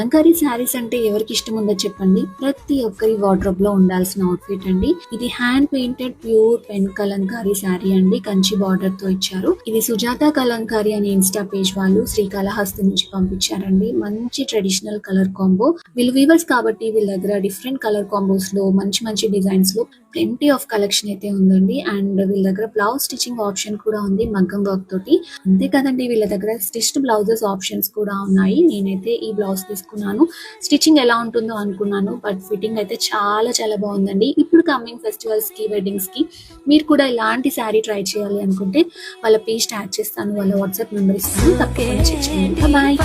కలంకారీ శారీస్ అంటే ఎవరికి ఇష్టం ఉందో చెప్పండి. ప్రతి ఒక్కరి వార్డ్రోబ్ లో ఉండాల్సిన అవుట్ఫిట్ అండి. ఇది hand painted pure pen Kalamkari sari అండి. కంచి బార్డర్ తో ఇచ్చారు. ఇది సుజాత కలంకారీ అనే ఇన్స్టా పేజ్ వాళ్ళు శ్రీకాళహస్తి నుంచి పంపించారండి. మంచి ట్రెడిషనల్ కలర్ కాంబో. వీళ్ళు వీవర్స్ కాబట్టి వీళ్ళ దగ్గర డిఫరెంట్ కలర్ కాంబోస్ లో మంచి మంచి డిజైన్స్ లో ప్లెంటీ ఆఫ్ కలెక్షన్ అయితే ఉందండి. అండ్ వీళ్ళ దగ్గర బ్లౌజ్ స్టిచ్చింగ్ ఆప్షన్ కూడా ఉంది మగ్గం వర్క్ తోటి. అంతే కదండి, వీళ్ళ దగ్గర స్టిచ్డ్ బ్లౌజెస్ ఆప్షన్స్ కూడా ఉన్నాయి. నేనైతే ఈ బ్లౌజ్ తీసుకున్నాను. స్టిచ్చింగ్ ఎలా ఉంటుందో అనుకున్నాను, బట్ ఫిట్టింగ్ అయితే చాలా చాలా బాగుందండి. ఇప్పుడు కమింగ్ ఫెస్టివల్స్ కి, వెడ్డింగ్స్ కి మీరు కూడా ఇలాంటి శారీ ట్రై చేయాలి అనుకుంటే వాళ్ళ పేజ్ ట్యాగ్ చేస్తాను, వాళ్ళ వాట్సాప్ నెంబర్ ఇస్తాను, తప్పకుండా చెక్ చేయండి. బాయ్.